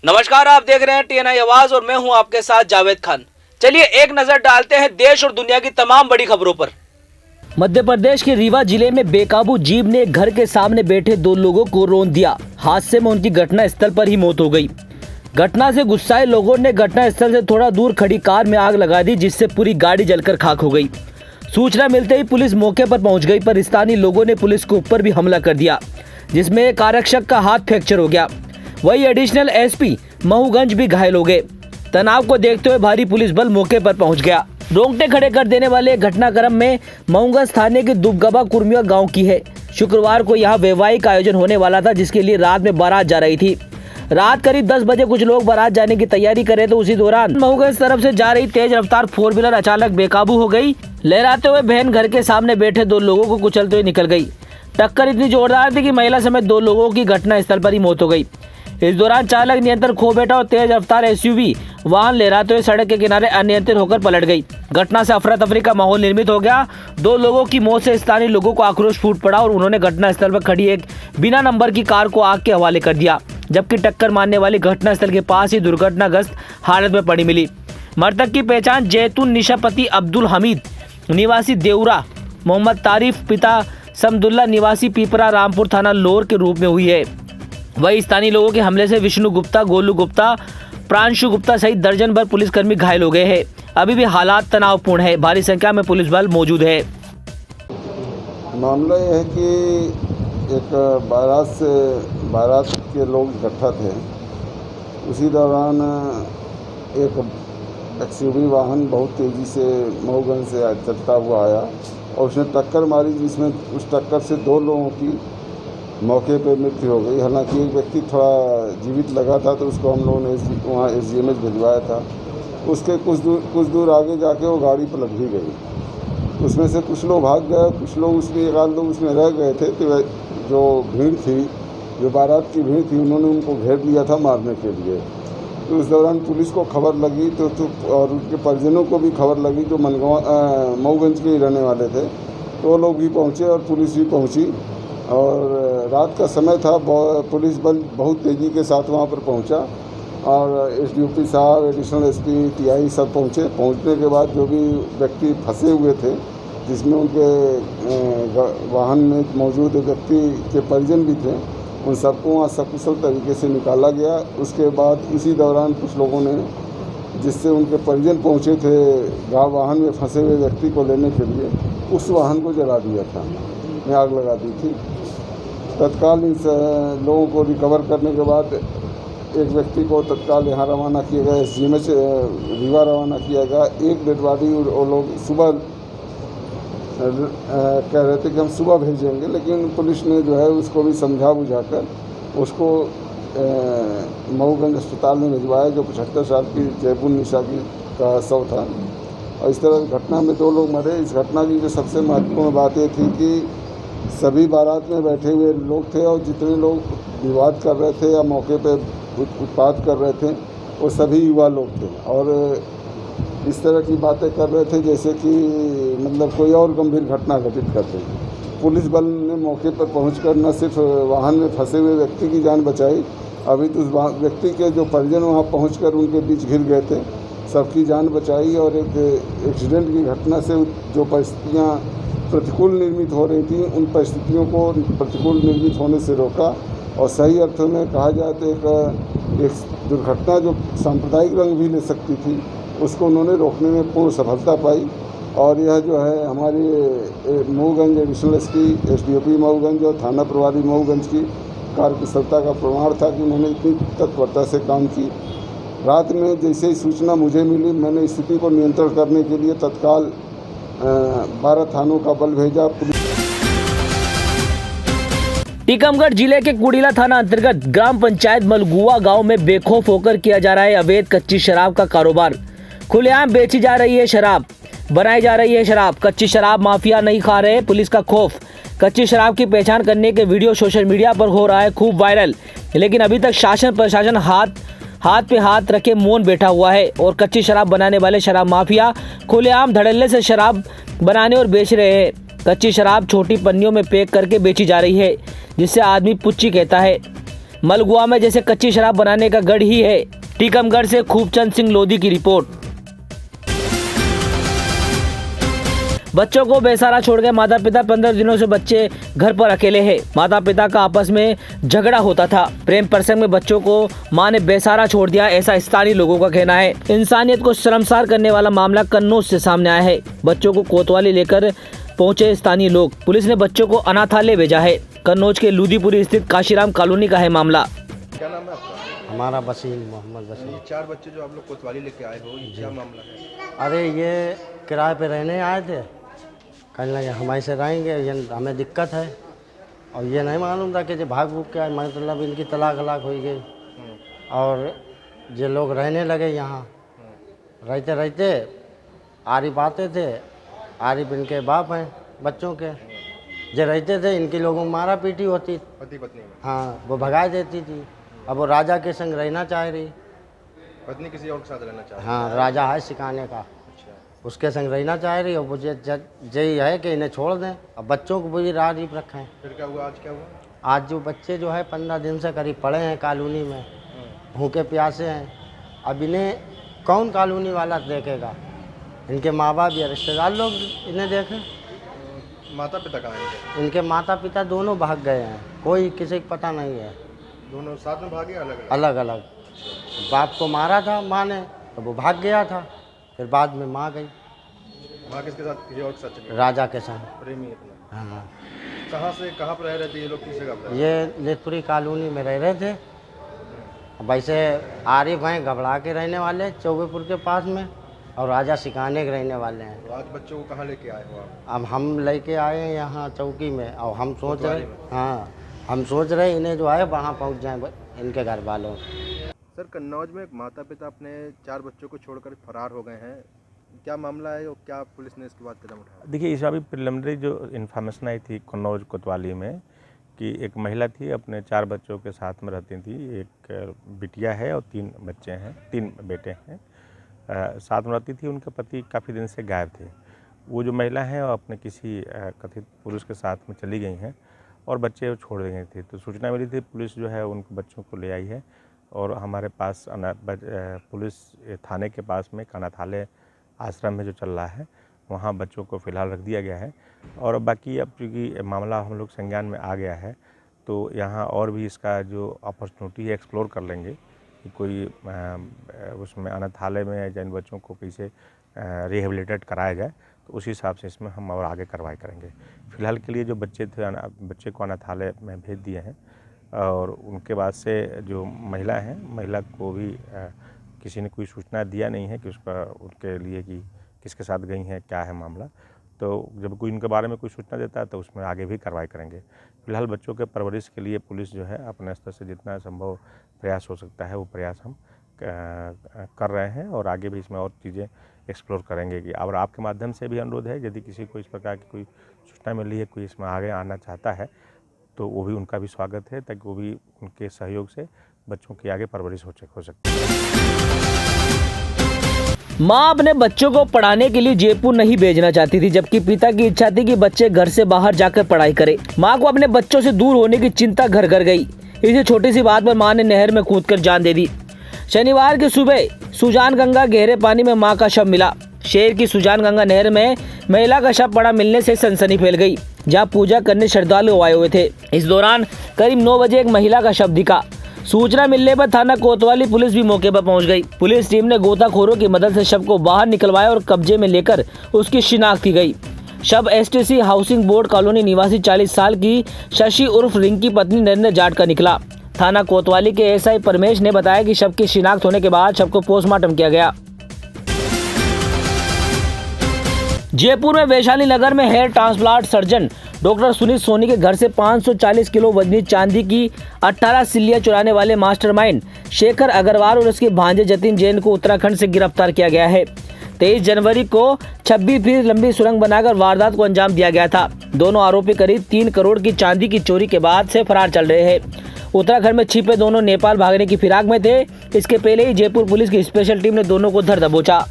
नमस्कार, आप देख रहे हैं टीएनआई आवाज और मैं हूं आपके साथ जावेद खान। चलिए एक नजर डालते हैं देश और दुनिया की तमाम बड़ी खबरों पर। मध्य प्रदेश के रीवा जिले में बेकाबू जीप ने घर के सामने बैठे दो लोगों को रौंद दिया। हादसे में उनकी घटना स्थल पर ही मौत हो गई। घटना से गुस्साए लोगों ने घटना स्थल से थोड़ा दूर खड़ी कार में आग लगा दी, जिससे पूरी गाड़ी जलकर खाक हो गई। सूचना मिलते ही पुलिस मौके पर पहुंच गई, पर स्थानीय लोगों ने पुलिस के ऊपर भी हमला कर दिया, जिसमें एक आरक्षक का हाथ फ्रैक्चर हो गया। वही एडिशनल एसपी महूगंज भी घायल हो गए। तनाव को देखते हुए भारी पुलिस बल मौके पर पहुंच गया। रोंगटे खड़े कर देने वाले घटनाक्रम में महूगंज थाने के दुबगबा कुर्मिया गांव की है। शुक्रवार को यहां वैवाहिक आयोजन होने वाला था, जिसके लिए रात में बारात जा रही थी। रात करीब 10 बजे कुछ लोग बारात जाने की तैयारी कर रहे थे। उसी दौरान महूगंज तरफ से जा रही तेज रफ्तार 4 व्हीलर अचानक बेकाबू हो गई। लहराते हुए बहन घर के सामने बैठे दो लोगों को कुचलते हुए निकल गई। टक्कर इतनी जोरदार थी कि महिला समेत 2 लोगों की घटना स्थल पर ही मौत हो गई। इस दौरान चालक नियंत्रण खो बैठा और तेज रफ्तार एसयूवी वाहन लहराते हुए सड़क के किनारे अनियंत्रित होकर पलट गई। घटना से अफरा तफरी का माहौल निर्मित हो गया। 2 लोगों की मौत से स्थानीय लोगों को आक्रोश फूट पड़ा और उन्होंने घटना स्थल पर खड़ी एक बिना नंबर की कार को आग के हवाले कर दिया, जबकि टक्कर मारने वाली घटना स्थल के पास ही दुर्घटनाग्रस्त हालत में पड़ी मिली। मृतक की पहचान जैतून निशापति अब्दुल हमीद निवासी देउरा, मोहम्मद तारिफ पिता समदुल्ला निवासी पीपरा रामपुर थाना लोर के रूप में हुई है। वही स्थानीय लोगों के हमले से विष्णु गुप्ता, गोलू गुप्ता, प्रांशु गुप्ता सहित दर्जन भर पुलिसकर्मी घायल हो गए हैं। अभी भी हालात तनावपूर्ण है। भारी संख्या में पुलिस बल मौजूद है। मामला यह है कि एक बारात के लोग इकट्ठा थे। उसी दौरान एक एक्सयूवी वाहन बहुत तेज़ी से महूगंज से चलता हुआ आया और उसने टक्कर मारी, जिसमें उस टक्कर से 2 लोगों की मौके पर मृत्यु हो गई। हालांकि एक व्यक्ति थोड़ा जीवित लगा था, तो उसको हम लोगों ने वहाँ SGMH भिजवाया था। उसके कुछ दूर आगे जाके वो गाड़ी पलट भी गई। उसमें से कुछ लोग भाग गए, कुछ लोग उसमें 1 आध लोग उसमें रह गए थे। तो जो भीड़ थी, जो बारात की भीड़ थी, उन्होंने उनको घेर लिया था मारने के लिए। तो उस दौरान पुलिस को खबर लगी तो और उनके परिजनों को भी खबर लगी, जो महूगंज के ही रहने वाले थे। तो वो लोग भी पहुँचे और पुलिस भी पहुँची और रात का समय था। पुलिस बल बहुत तेज़ी के साथ वहाँ पर पहुँचा और SDOP साहब, एडिशनल SP, TI सब पहुँचे। पहुँचने के बाद जो भी व्यक्ति फंसे हुए थे, जिसमें उनके वाहन में मौजूद व्यक्ति के परिजन भी थे, उन सबको वहाँ सकुशल तरीके से निकाला गया। उसके बाद इसी दौरान कुछ लोगों ने, जिससे उनके परिजन पहुँचे थे वाहन में फंसे हुए व्यक्ति को लेने के लिए, उस वाहन को जला दिया था, में आग लगा दी थी। तत्काल इन लोगों को रिकवर करने के बाद एक व्यक्ति को तत्काल यहाँ रवाना किया गया, SGMH रीवा रवाना किया गया। एक डेड बॉडी वो लोग सुबह कह रहे थे कि हम सुबह भेजेंगे, लेकिन पुलिस ने जो है उसको भी समझा बुझाकर उसको महूगंज अस्पताल में भिजवाया, जो 75 साल की जैतून निशा का शव था। और इस तरह घटना में 2 लोग मरे। इस घटना की जो सबसे महत्वपूर्ण बात ये थी कि सभी बारात में बैठे हुए लोग थे और जितने लोग विवाद कर रहे थे या मौके पे उत्पात कर रहे थे, वो सभी युवा लोग थे और इस तरह की बातें कर रहे थे जैसे कि मतलब कोई और गंभीर घटना घटित करते हैं। पुलिस बल ने मौके पर पहुंचकर न सिर्फ वाहन में फंसे हुए व्यक्ति की जान बचाई, अभी तो उस व्यक्ति के जो परिजन वहाँ पहुंचकर उनके बीच घिर गए थे, सबकी जान बचाई और एक एक्सीडेंट की घटना से जो परिस्थितियाँ प्रतिकूल निर्मित हो रही थी, उन परिस्थितियों को प्रतिकूल निर्मित होने से रोका। और सही अर्थों में कहा जाए तो एक दुर्घटना जो सांप्रदायिक रंग भी ले सकती थी, उसको उन्होंने रोकने में पूर्ण सफलता पाई। और यह जो है हमारी महूगंज एडिशनल SP, SDOP महूगंज और थाना प्रभारी महूगंज की कार्यकुशलता का प्रमाण था कि उन्होंने इतनी तत्परता से काम की। रात में जैसे ही सूचना मुझे मिली, मैंने स्थिति को नियंत्रण करने के लिए तत्काल 12 थानों का बल भेजा। टीकमगढ़ जिले के कुड़ीला थाना अंतर्गत ग्राम पंचायत मलगुआ गांव में बेखौफ होकर किया जा रहा है अवैध कच्ची शराब का कारोबार। खुलेआम बेची जा रही है शराब, बनाई जा रही है शराब। कच्ची शराब माफिया नहीं खा रहे, पुलिस का खौफ। कच्ची शराब की पहचान करने के वीडियो सोशल मीडिया पर हो रहा है खूब वायरल, लेकिन अभी तक शासन प्रशासन हाथ पे हाथ रखे मौन बैठा हुआ है और कच्ची शराब बनाने वाले शराब माफिया खुलेआम धड़ल्ले से शराब बनाने और बेच रहे हैं। कच्ची शराब छोटी पन्नियों में पैक करके बेची जा रही है, जिससे आदमी पुच्ची कहता है। मलगुआ में जैसे कच्ची शराब बनाने का गढ़ ही है। टीकमगढ़ से खूबचंद सिंह लोधी की रिपोर्ट। बच्चों को बेसहारा छोड़ गए माता पिता। 15 दिनों से बच्चे घर पर अकेले हैं। माता पिता का आपस में झगड़ा होता था। प्रेम प्रसंग में बच्चों को मां ने बेसहारा छोड़ दिया, ऐसा स्थानीय लोगों का कहना है। इंसानियत को शर्मसार करने वाला मामला कन्नौज से सामने आया है। बच्चों को कोतवाली लेकर पहुंचे स्थानीय लोग। पुलिस ने बच्चों को अनाथालय भेजा है। कन्नौज के लूधीपुरी स्थित काशीराम कॉलोनी का है मामला। क्या नाम है आपका? हमारा बसीम मोहम्मद ये बसीम। 4 बच्चे जो आप लोग कोतवाली लेके आए हो, ये क्या मामला है? अरे ये किराए पे रहने आए थे, कहने लगे हमारे से रहेंगे, ये हमें दिक्कत है। और ये नहीं मालूम था कि जो भाग भूग के आए, मतलब इनकी तलाक हो गई। और ये लोग रहने लगे यहाँ। रहते रहते आरिफ आते थे। आरिफ इनके बाप हैं बच्चों के। जो रहते थे इनके लोगों में मारा पीटी होती। पति पत्नी में? हाँ, वो भगा देती थी। अब वो राजा के संग रहना चाह रही। पत्नी किसी और के साथ रहना चाहती? हाँ, राजा है सिखाने का, अच्छा। उसके संग रहना चाह रही। और मुझे यही है कि इन्हें छोड़ दें। अब बच्चों को बुरी राह नहीं रखें। फिर क्या हुआ? आज क्या हुआ? आज जो बच्चे जो है 15 दिन से करीब पड़े हैं कॉलोनी में, भूखे प्यासे हैं। अब इन्हें कौन कॉलोनी वाला देखेगा? इनके माँ बाप या रिश्तेदार लोग इन्हें देखें। माता पिता कहाँ हैं? इनके माता पिता दोनों भाग गए हैं, कोई किसी को पता नहीं है। दोनों साथ में भागे? अलग अलग? अलग अलग। बाप को मारा था माँ ने, तो वो भाग गया था। फिर बाद में माँ गई माँ किसके साथ? किसी और के साथ चली? राजा के संग। प्रेमी अपना? हाँ, कहाँ से कहाँ पर रह रहे थे ये लोग? किस जगह पर? ये लेतपुरी कॉलोनी में रह रहे थे। वैसे आरिफ हैं घबरा के रहने वाले चौबेपुर के पास में, और राजा सिखाने के रहने वाले हैं। तो आज बच्चों को कहाँ लेके आए हो आप? अब हम लेके आए हैं यहाँ चौकी में, और हम सोच रहे, कोतवाली में? हाँ, हम सोच रहे इन्हें जो है वहाँ पहुँच जाएं इनके घर वालों। सर, कन्नौज में एक माता पिता अपने 4 बच्चों को छोड़कर फरार हो गए हैं। क्या मामला है और क्या पुलिस ने इसके बाद कदम उठाया? देखिए, इस अभी प्रिलिमिनरी जो इन्फॉर्मेशन आई थी कन्नौज कोतवाली में कि एक महिला थी, अपने 4 बच्चों के साथ में रहती थी। एक बिटिया है और 3 बच्चे हैं, 3 बेटे हैं। साथ में रहती थी। उनके पति काफ़ी दिन से गायब थे। वो जो महिला है वो अपने किसी कथित पुरुष के साथ में चली गई हैं और बच्चे छोड़ गए थे। तो सूचना मिली थी, पुलिस जो है उनके बच्चों को ले आई है। और हमारे पास पुलिस थाने के पास में अनाथालय आश्रम में जो चल रहा है, वहाँ बच्चों को फ़िलहाल रख दिया गया है। और बाकी अब चूँकि मामला हम लोग संज्ञान में आ गया है, तो यहाँ और भी इसका जो अपॉर्चुनिटी है एक्सप्लोर कर लेंगे कि कोई उसमें अनाथालय में जिन बच्चों को कैसे रिहेबिलिटेट कराया जाए, तो उसी हिसाब से इसमें हम और आगे कार्रवाई करेंगे। फ़िलहाल के लिए जो बच्चे को अनाथालय में भेज दिए हैं। और उनके बाद से जो महिला हैं, महिला को भी किसी ने कोई सूचना दिया नहीं है कि उसका उनके लिए कि किसके साथ गई हैं, क्या है मामला। तो जब कोई इनके बारे में कोई सूचना देता है तो उसमें आगे भी कार्रवाई करेंगे। फिलहाल बच्चों के परवरिश के लिए पुलिस जो है अपने स्तर से जितना संभव प्रयास हो सकता है वो प्रयास हम कर रहे हैं। और आगे भी इसमें और चीज़ें एक्सप्लोर करेंगे कि और आपके माध्यम से भी अनुरोध है, यदि किसी को इस प्रकार की कोई सूचना मिली है, कोई इसमें आगे आना चाहता है, तो वो भी उनका भी स्वागत है, ताकि वो भी उनके सहयोग से बच्चों की आगे परवरिश हो सकती है। मां अपने बच्चों को पढ़ाने के लिए जयपुर नहीं भेजना चाहती थी, जबकि पिता की इच्छा थी कि बच्चे घर से बाहर जाकर पढ़ाई करें। मां को अपने बच्चों से दूर होने की चिंता घर घर गई। इसी छोटी सी बात पर मां ने नहर में कूदकर जान दे दी। शनिवार की सुबह सुजान गंगा गहरे पानी में मां का शव मिला। शहर की सुजान गंगा नहर में महिला का शव पड़ा मिलने से सनसनी फैल गई, जहां पूजा करने श्रद्धालु आए हुए थे। इस दौरान करीब 9 बजे एक महिला का शव दिखा। सूचना मिलने पर थाना कोतवाली पुलिस भी मौके पर पहुंच गई। पुलिस टीम ने गोताखोरों की मदद से शव को बाहर निकलवाया और कब्जे में लेकर उसकी शिनाख्त की गई। शव एसटीसी हाउसिंग बोर्ड कॉलोनी निवासी 40 साल की शशि उर्फ रिंकी पत्नी नरेंद्र जाट का निकला। थाना कोतवाली के एसआई परमेश ने बताया कि शव की शिनाख्त होने के बाद शव को पोस्टमार्टम किया गया। जयपुर में वैशाली नगर में hair transplant surgeon doctor Sunil Soni के घर से 540 किलो वजनी चांदी की 18 सिल्लियां चुराने वाले मास्टरमाइंड शेखर अग्रवाल और उसके भांजे जतिन जैन को उत्तराखंड से गिरफ्तार किया गया है। 23 जनवरी को 26 फीट लंबी सुरंग बनाकर वारदात को अंजाम दिया गया था। दोनों आरोपी करीब 3 करोड़ की चांदी की चोरी के बाद से फरार चल रहे हैं। उत्तराखंड में छिपे दोनों नेपाल भागने की फिराक में थे। इसके पहले ही जयपुर पुलिस की स्पेशल टीम ने दोनों को धर दबोचा।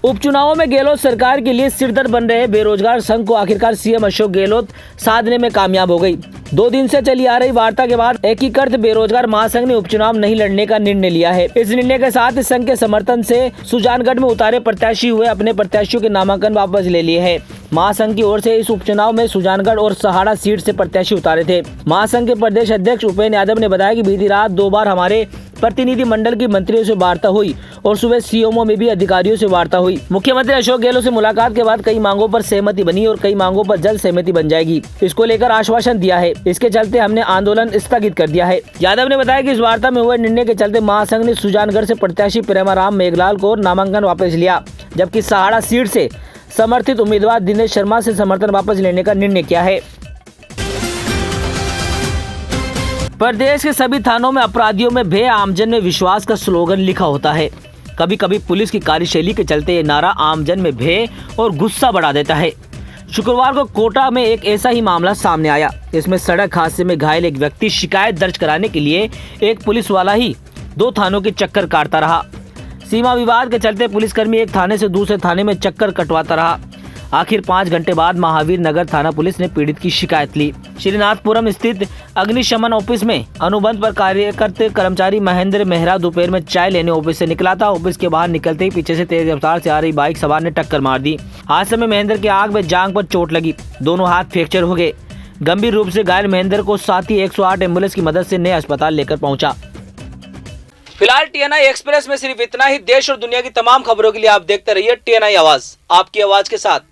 उपचुनावों में गहलोत सरकार के लिए सिरदर्द बन रहे बेरोजगार संघ को आखिरकार सीएम अशोक गहलोत साधने में कामयाब हो गई। 2 दिन से चली आ रही वार्ता के बाद एकीकृत बेरोजगार महासंघ ने उपचुनाव नहीं लड़ने का निर्णय लिया है। इस निर्णय के साथ संघ के समर्थन से सुजानगढ़ में उतारे प्रत्याशी हुए अपने प्रत्याशियों के नामांकन वापस ले लिए हैं। महासंघ की ओर से इस उपचुनाव में सुजानगढ़ और सहाड़ा सीट से प्रत्याशी उतारे थे। महासंघ के प्रदेश अध्यक्ष उपेंद्र यादव ने बताया कि बीती रात 2 बार हमारे प्रतिनिधि मंडल की मंत्रियों से वार्ता हुई और सुबह सीएमओ में भी अधिकारियों से वार्ता हुई। मुख्यमंत्री अशोक गहलोत से मुलाकात के बाद कई मांगों पर सहमति बनी और कई मांगों पर जल्द सहमति बन जाएगी, इसको लेकर आश्वासन दिया है। इसके चलते हमने आंदोलन स्थगित कर दिया है। यादव ने बताया कि इस वार्ता में हुए निर्णय के चलते महासंघ ने सुजानगढ़ से प्रत्याशी प्रेमाराम मेघलाल को नामांकन वापस लिया, जबकि सहाड़ा सीट से समर्थित उम्मीदवार दिनेश शर्मा से समर्थन वापस लेने का निर्णय किया है। प्रदेश के सभी थानों में अपराधियों में भय, आमजन में विश्वास का स्लोगन लिखा होता है। कभी कभी पुलिस की कार्यशैली के चलते ये नारा आमजन में भय और गुस्सा बढ़ा देता है। शुक्रवार को कोटा में एक ऐसा ही मामला सामने आया। इसमें सड़क हादसे में घायल एक व्यक्ति शिकायत दर्ज कराने के लिए एक पुलिस वाला ही 2 थानों के चक्कर काटता रहा। सीमा विवाद के चलते पुलिसकर्मी एक थाने से दूसरे थाने में चक्कर कटवाता रहा। आखिर 5 घंटे बाद महावीर नगर थाना पुलिस ने पीड़ित की शिकायत ली। श्रीनाथपुरम स्थित अग्निशमन ऑफिस में अनुबंध पर कार्य करते कर्मचारी महेंद्र मेहरा दोपहर में चाय लेने ऑफिस से निकला था। ऑफिस के बाहर निकलते ही पीछे से तेज रफ्तार से आ रही बाइक सवार ने टक्कर मार दी। हादसे में महेंद्र की आंख में जांघ पर चोट लगी, दोनों हाथ फ्रैक्चर हो गए। गंभीर रूप से घायल महेंद्र को साथी 108 एम्बुलेंस की मदद से नए अस्पताल लेकर पहुंचा। फिलहाल TNI एक्सप्रेस में सिर्फ इतना ही। देश और दुनिया की तमाम खबरों के लिए आप देखते रहिए TNI आवाज, आपकी आवाज के साथ।